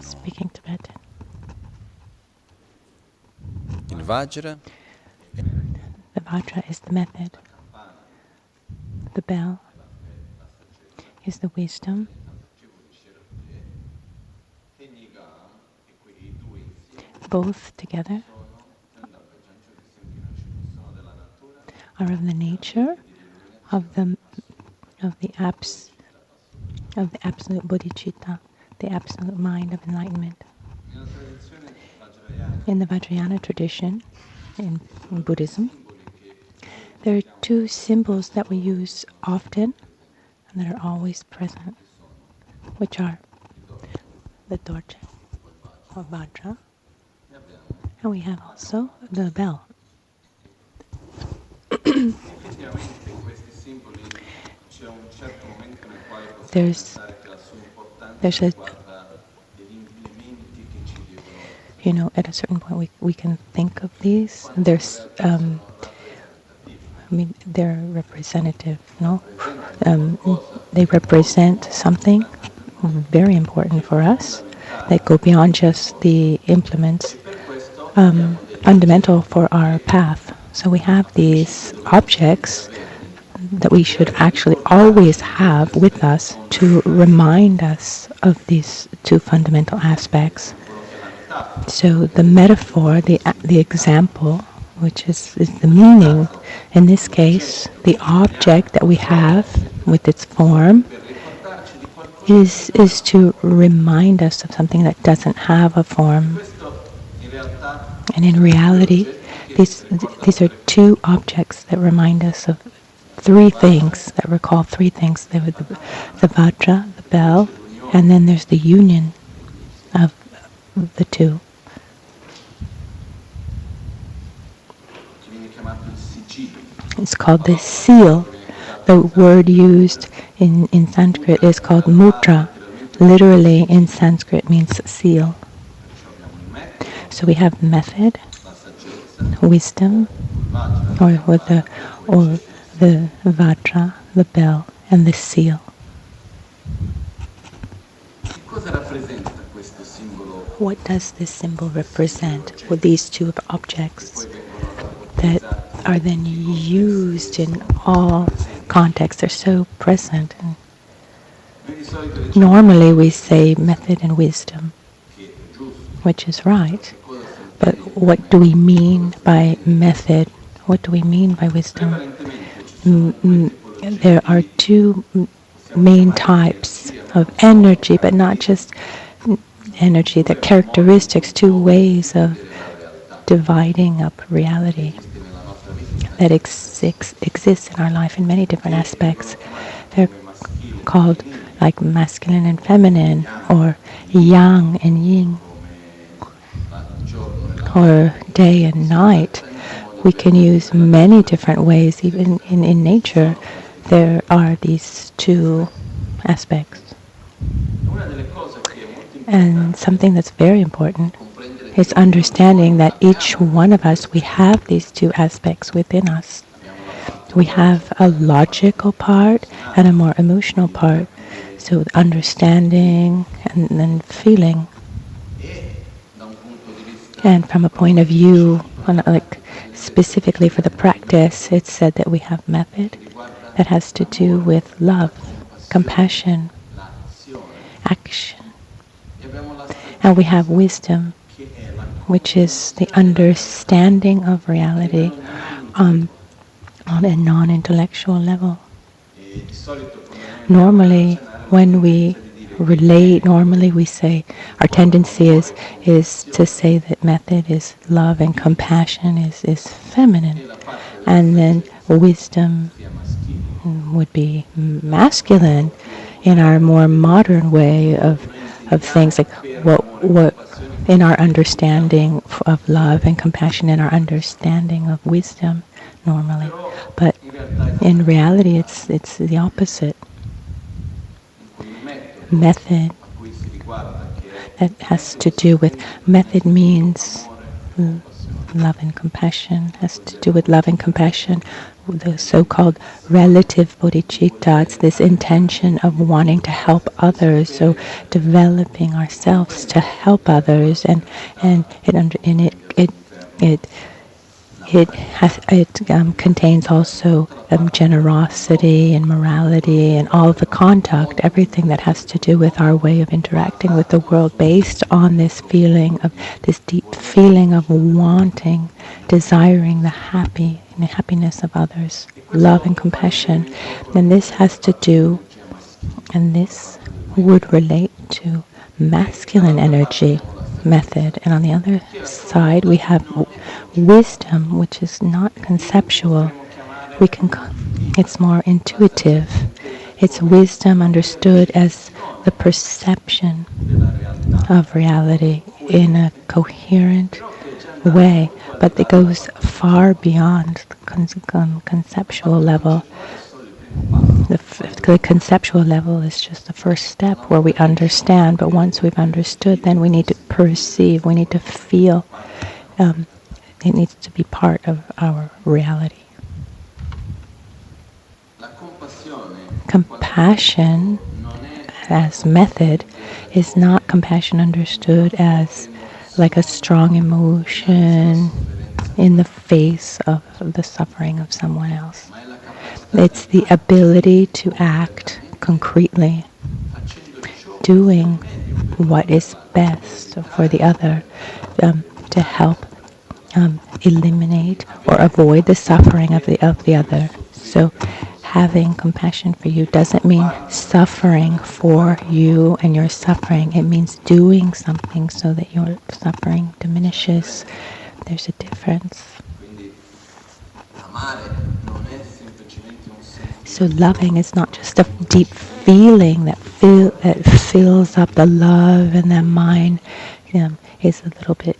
Speaking Tibetan. Il Vajra. The Vajra is the method. The bell is the wisdom. Both together are of the nature of the absolute bodhicitta, the absolute mind of enlightenment. In the Vajrayana tradition, in Buddhism, there are two symbols that we use often and that are always present, which are the Dorje or Vajra, and we have also the bell. There's a, at a certain point we can think of these. They're representative, no? They represent something very important for us that go beyond just the implements, fundamental for our path. So we have these objects that we should actually always have with us to remind us of these two fundamental aspects. So the metaphor, the example, which is the meaning, in this case, the object that we have with its form is to remind us of something that doesn't have a form. And in reality, these are two objects that remind us of three things, that recall three things. There were the Vajra, the bell, and then there's the union of the two. It's called the seal. The word used in Sanskrit is called mudra. Literally in Sanskrit means seal. So we have method, wisdom, or the Vajra, the bell, and the seal. What does this symbol represent with these two objects that are then used in all contexts? They're so present. And normally we say method and wisdom, which is right. But what do we mean by method? What do we mean by wisdom? There are two main types of energy, but not just energy, the characteristics, two ways of dividing up reality that exists in our life in many different aspects. They're called like masculine and feminine, or yang and yin, or day and night. We can use many different ways. Even in nature, there are these two aspects. And something that's very important is understanding that each one of us, we have these two aspects within us. We have a logical part and a more emotional part. So understanding and then feeling. And from a point of view, like specifically for the practice, it's said that we have method that has to do with love, compassion, action. And we have wisdom, which is the understanding of reality on a non-intellectual level. Normally, when we relate, we say, our tendency is to say that method is love and compassion is feminine. And then wisdom would be masculine in our more modern way of things, like what in our understanding of love and compassion, in our understanding of wisdom normally. But in reality, it's the opposite. Method that has to do with, method means love and compassion, has to do with love and compassion. the so-called relative bodhicitta. It's this intention of wanting to help others, so developing ourselves to help others, and it contains also generosity and morality and all of the conduct, everything that has to do with our way of interacting with the world, based on this deep feeling of wanting, desiring the happiness of others, love and compassion. And this has to do, and this would relate to masculine energy method. And on the other side, we have wisdom, which is not conceptual. It's more intuitive. It's wisdom understood as the perception of reality in a coherent way, but it goes far beyond the conceptual level. The conceptual level is just the first step where we understand, but once we've understood, then we need to perceive, we need to feel. It needs to be part of our reality. Compassion as method is not compassion understood as like a strong emotion in the face of the suffering of someone else. It's the ability to act concretely, doing what is best for the other, to help eliminate or avoid the suffering of the other. So having compassion for you doesn't mean suffering for you and your suffering. It means doing something so that your suffering diminishes. There's a difference. So loving is not just a deep feeling that fills up the love, and that mine is a little bit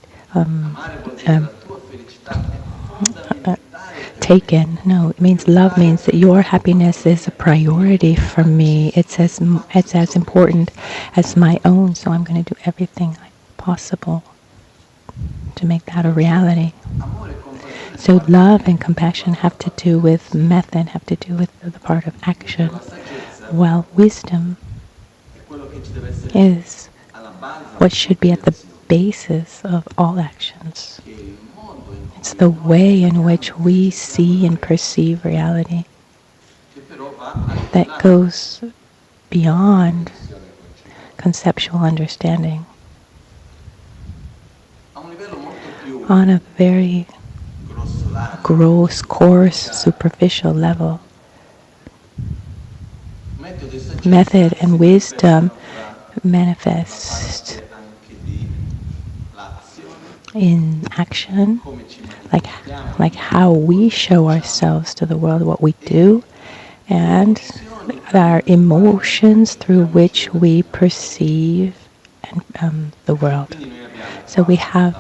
taken. No, it means love means that your happiness is a priority for me. It's as important as my own. So I'm going to do everything possible to make that a reality. So love and compassion have to do with method, have to do with the part of action, while wisdom is what should be at the basis of all actions. It's the way in which we see and perceive reality that goes beyond conceptual understanding. On a very gross, coarse, superficial level, method and wisdom manifest in action, like how we show ourselves to the world, what we do, and our emotions through which we perceive the world. So we have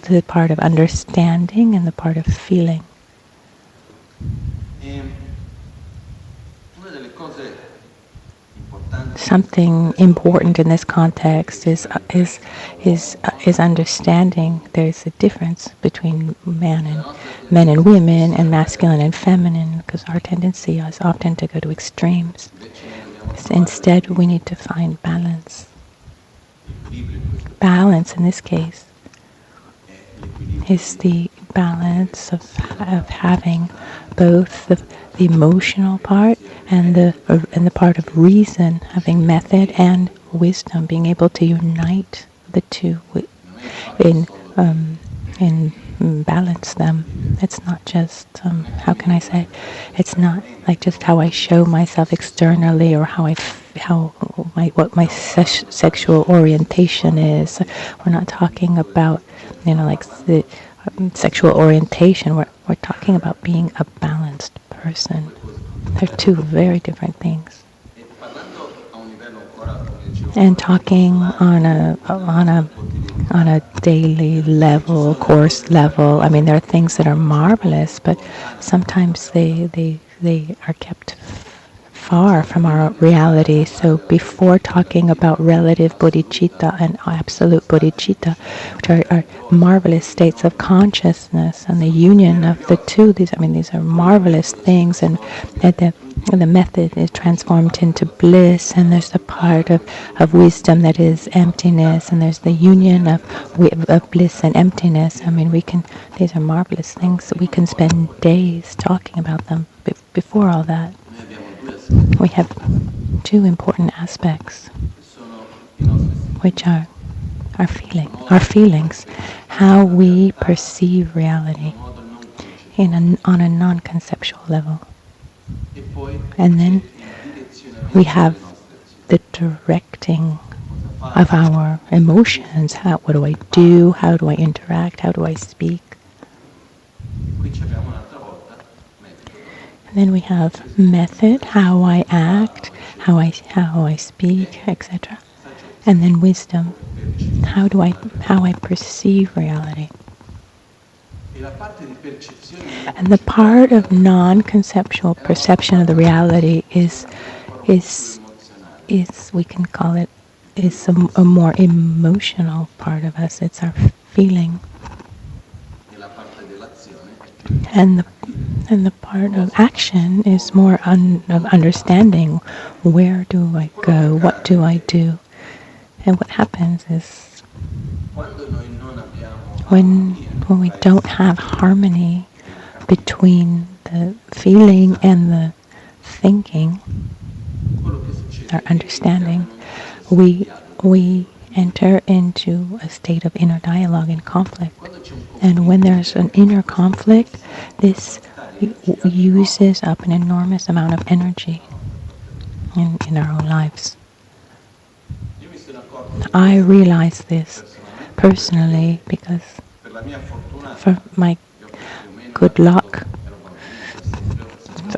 the part of understanding and the part of feeling. Something important in this context is understanding there's a difference between men and women, and masculine and feminine, because our tendency is often to go to extremes. Instead, we need to find balance. Balance in this case is the balance of having both the emotional part and the part of reason, having method and wisdom, being able to unite the two in balance them. It's not just it's not like just how I show myself externally, or what my sexual orientation is. We're not talking about like the sexual orientation. We're talking about being a balanced person. They're two very different things. And talking on a daily level, course level, I mean, there are things that are marvelous, but sometimes they are kept far from our reality. So before talking about relative bodhicitta and absolute bodhicitta, which are marvelous states of consciousness and the union of the two, these are marvelous things, and the method is transformed into bliss, and there's the part of wisdom that is emptiness, and there's the union of bliss and emptiness. These are marvelous things. We can spend days talking about them. Before all that, we have two important aspects, which are our feelings, how we perceive reality on a non-conceptual level. And then we have the directing of our emotions. What do I do? How do I interact? How do I speak? And then we have method, how I act, how I speak, etc. And then wisdom, how I perceive reality. And the part of non-conceptual perception of the reality is we can call it, is a more emotional part of us. It's our feeling. And the part of action is more of understanding. Where do I go? What do I do? And what happens is when we don't have harmony between the feeling and the thinking, our understanding, we enter into a state of inner dialogue and conflict. And when there's an inner conflict, this uses up an enormous amount of energy in our own lives. I realize this personally because for my good luck,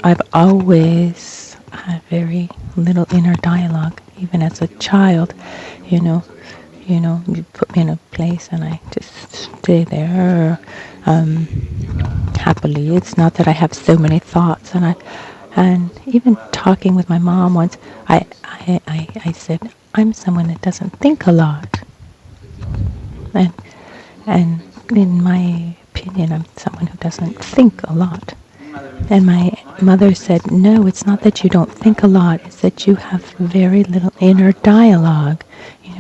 I've always had very little inner dialogue. Even as a child, you put me in a place and I just stay there happily. It's not that I have so many thoughts, and even talking with my mom once, I said, I'm someone that doesn't think a lot, and in my opinion, I'm someone who doesn't think a lot. And my mother said, no, it's not that you don't think a lot, it's that you have very little inner dialogue.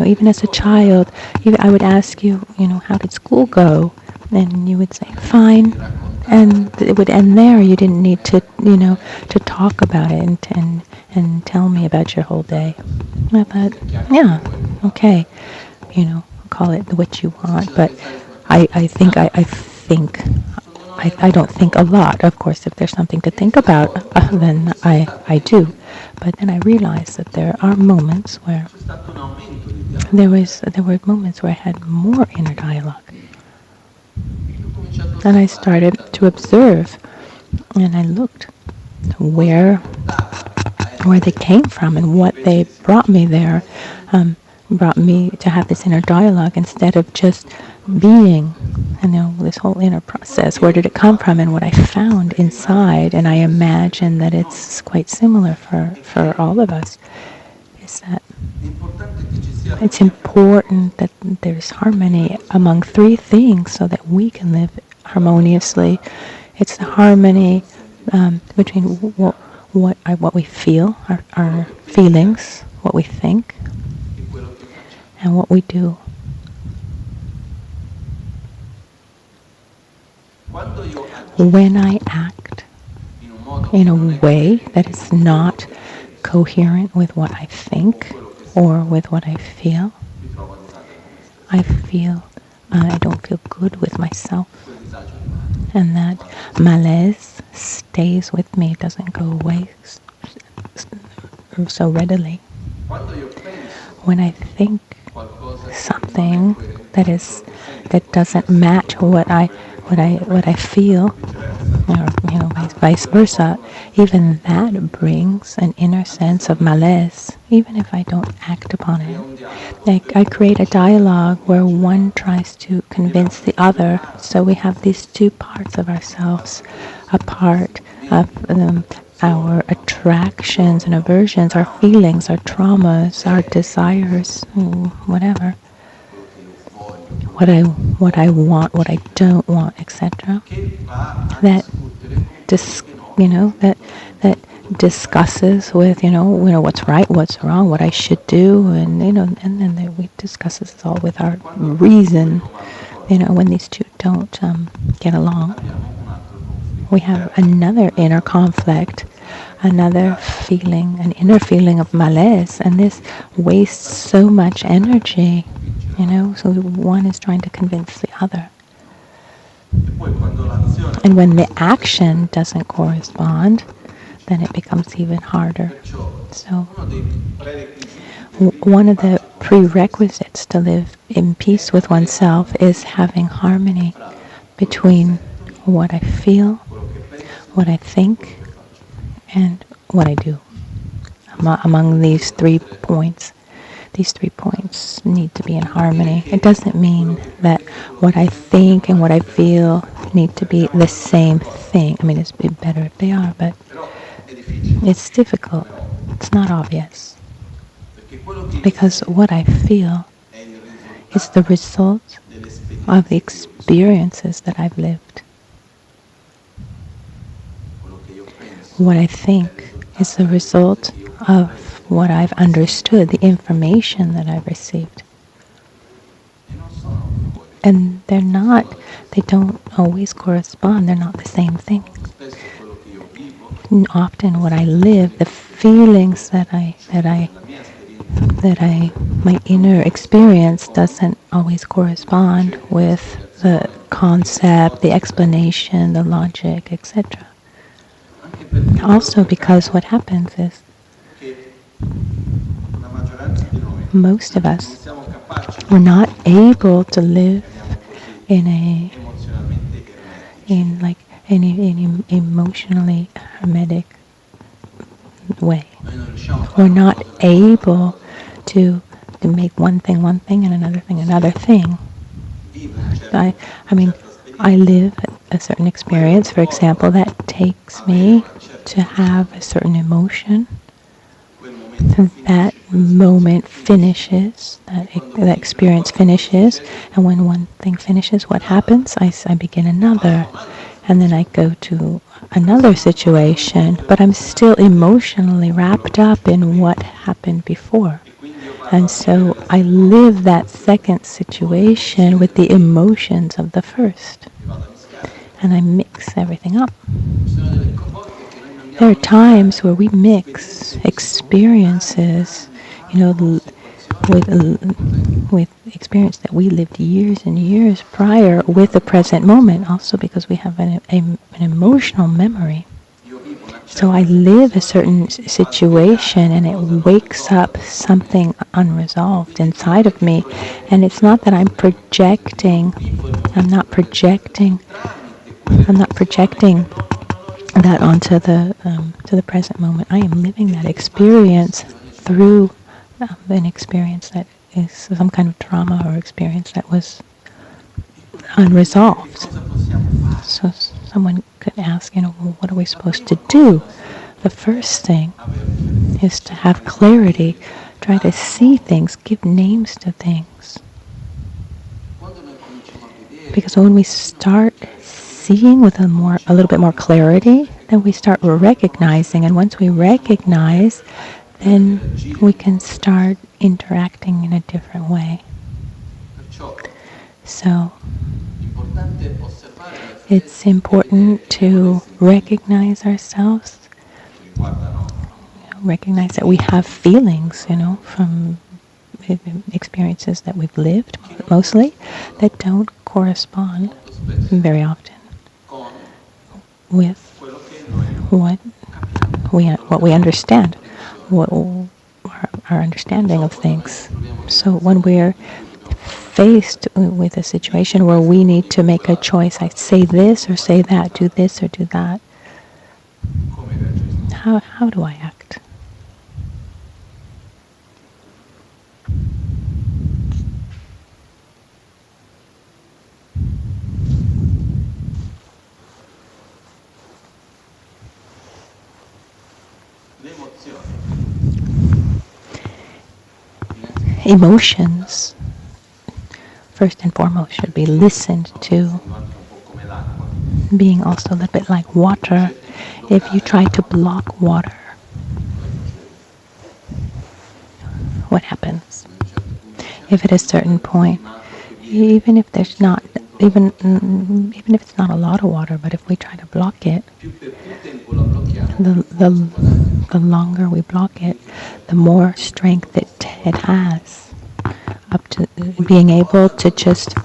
Even as a child, I would ask you, how did school go? And you would say, fine. And it would end there. You didn't need to, to talk about it and tell me about your whole day. I thought, yeah, okay, call it what you want. But I don't think a lot. Of course, if there's something to think about, then I do. But then I realized that there are moments where there were moments where I had more inner dialogue. And I started to observe, and I looked where they came from and what they brought me there, brought me to have this inner dialogue instead of just being, this whole inner process. Where did it come from? And what I found inside, and I imagine that it's quite similar for all of us, is that it's important that there's harmony among three things so that we can live harmoniously. It's the harmony between what we feel, our feelings, what we think, and what we do. When I act in a way that is not coherent with what I think or with what I feel, I don't feel good with myself. And that malaise stays with me, it doesn't go away so readily. When I think something that doesn't match what I feel, or vice versa, even that brings an inner sense of malaise, even if I don't act upon it. Like I create a dialogue where one tries to convince the other, so we have these two parts of ourselves, a part of our attractions and aversions, our feelings, our traumas, our desires, whatever, what I want, what I don't want, etc. That that discusses with what's right, what's wrong, what I should do, and then we discuss this all with our reason. When these two don't get along, we have another inner conflict, another feeling, an inner feeling of malaise, and this wastes so much energy. So one is trying to convince the other. And when the action doesn't correspond, then it becomes even harder. So one of the prerequisites to live in peace with oneself is having harmony between what I feel, what I think, and what I do. Among these 3 points. These 3 points need to be in harmony. It doesn't mean that what I think and what I feel need to be the same thing. I mean, it's better if they are, but it's difficult. It's not obvious. Because what I feel is the result of the experiences that I've lived. What I think is the result of what I've understood, the information that I've received. And they don't always correspond, they're not the same thing. Often what I live, the feelings that my inner experience doesn't always correspond with the concept, the explanation, the logic, etc. Also because what happens is most of us were not able to live in an emotionally hermetic way. We're not able to make one thing and another thing another thing. I live a certain experience, for example, that takes me to have a certain emotion. That moment finishes, that experience finishes, and when one thing finishes, what happens? I begin another, and then I go to another situation, but I'm still emotionally wrapped up in what happened before. And so I live that second situation with the emotions of the first, and I mix everything up. There are times where we mix experiences, with experience that we lived years and years prior with the present moment, also because we have an emotional memory. So I live a certain situation and it wakes up something unresolved inside of me. And it's not that I'm not projecting that onto to the present moment. I am living that experience through an experience that is some kind of trauma or experience that was unresolved. So someone could ask, well, what are we supposed to do? The first thing is to have clarity, try to see things, give names to things. Because when we start seeing with a little bit more clarity, then we start recognizing, and once we recognize, then we can start interacting in a different way. So it's important to recognize ourselves, recognize that we have feelings, from experiences that we've lived, mostly, that don't correspond very often with what we understand, our understanding of things. So when we're faced with a situation where we need to make a choice, I say this or say that, do this or do that, how do I act? Emotions, first and foremost, should be listened to, being also a little bit like water. If you try to block water, what happens? If at a certain point, even if there's not, even if it's not a lot of water, but if we try to block it, the longer we block it, the more strength it has, up to being able to just,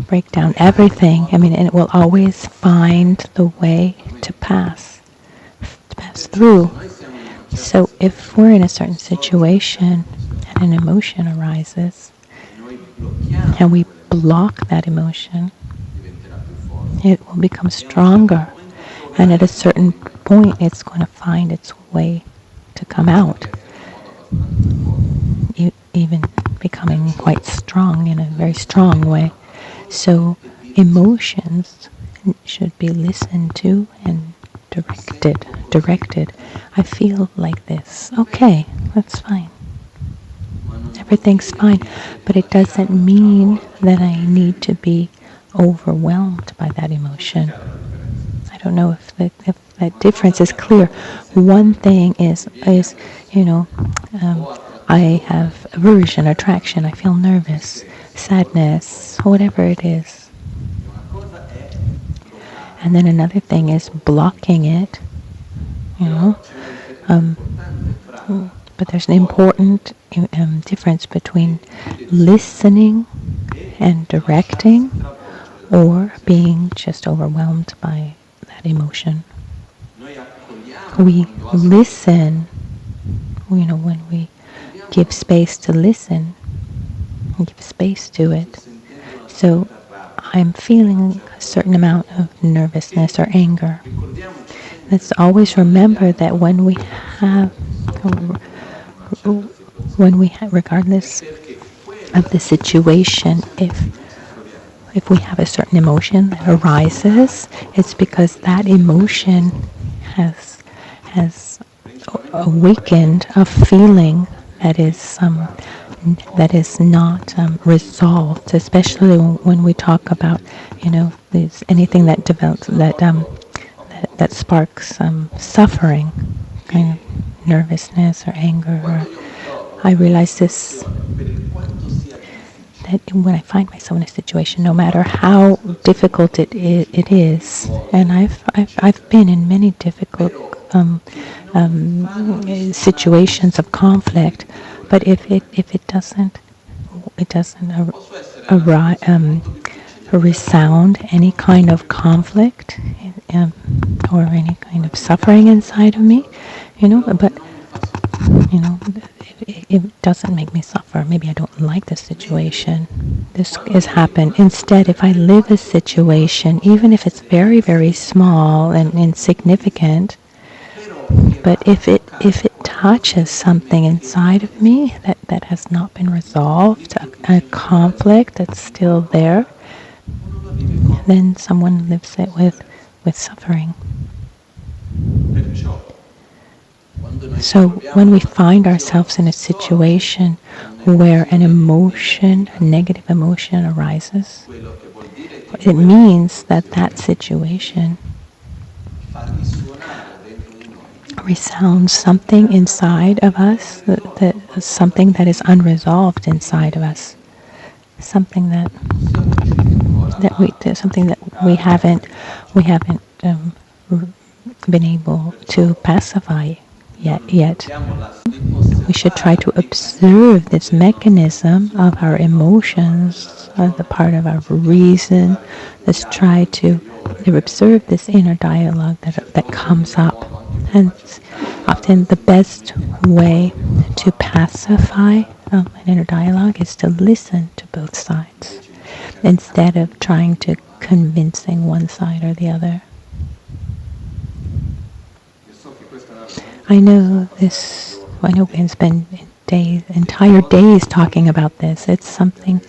break down everything. I mean, and it will always find the way to pass through. So if we're in a certain situation and an emotion arises and we block that emotion, it will become stronger. And at a certain point, it's going to find its way to come out, even becoming quite strong in a very strong way. So emotions should be listened to and directed. I feel like this. Okay, that's fine. Everything's fine. But it doesn't mean that I need to be overwhelmed by that emotion. I don't know if that difference is clear. One thing is I have aversion, attraction, I feel nervous, sadness, whatever it is. And then another thing is blocking it, but there's an important difference between listening and directing or being just overwhelmed by that emotion. We listen, when we give space to listen, give space to it. So I'm feeling a certain amount of nervousness or anger. Let's always remember that when we have, regardless of the situation, if we have a certain emotion that arises, it's because that emotion has awakened a feeling that is not resolved, especially when we talk about, anything that develops, that sparks suffering, kind of nervousness or anger. I realize this, that when I find myself in a situation, no matter how difficult it is, and I've been in many difficult situations of conflict, but if it doesn't resound any kind of conflict or any kind of suffering inside of me, but it doesn't make me suffer. Maybe I don't like the situation. This has happened. Instead, if I live a situation, even if it's very, very small and insignificant, but if it touches something inside of me that has not been resolved, a conflict that's still there, then someone lives it with suffering. So when we find ourselves in a situation where an emotion, a negative emotion arises, it means that situation resounds something inside of us, something that is unresolved inside of us, something that we haven't been able to pacify yet. We should try to observe this mechanism of our emotions, the part of our reason. Let's try to observe this inner dialogue that comes up. And often the best way to pacify an inner dialogue is to listen to both sides, instead of trying to convincing one side or the other. I know we can spend entire days talking about this. It's something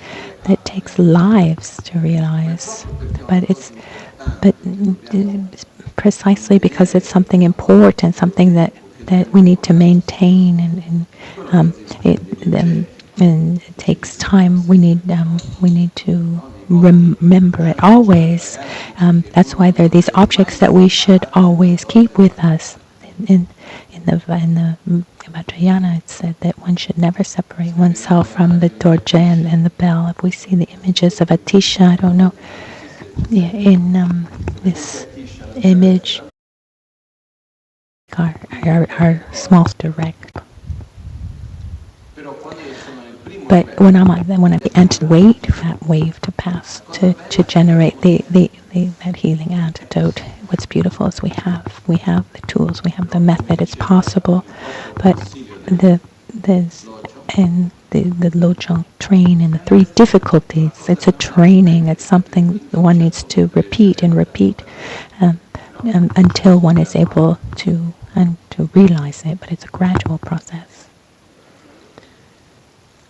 that takes lives to realize. But precisely because it's something important, something that we need to maintain, and it takes time. We need to remember it always. That's why there are these objects that we should always keep with us. In the Vajrayana, it said that one should never separate oneself from the Dorje and the Bell. If we see the images of Atisha, I don't know, in this image, our small direct. But when I'm at the antidote, that wave to pass to generate that healing antidote. What's beautiful is we have the tools, we have the method. It's possible, but the Lojong train and the 3 difficulties. It's a training. It's something one needs to repeat and repeat until one is able to realize it. But it's a gradual process.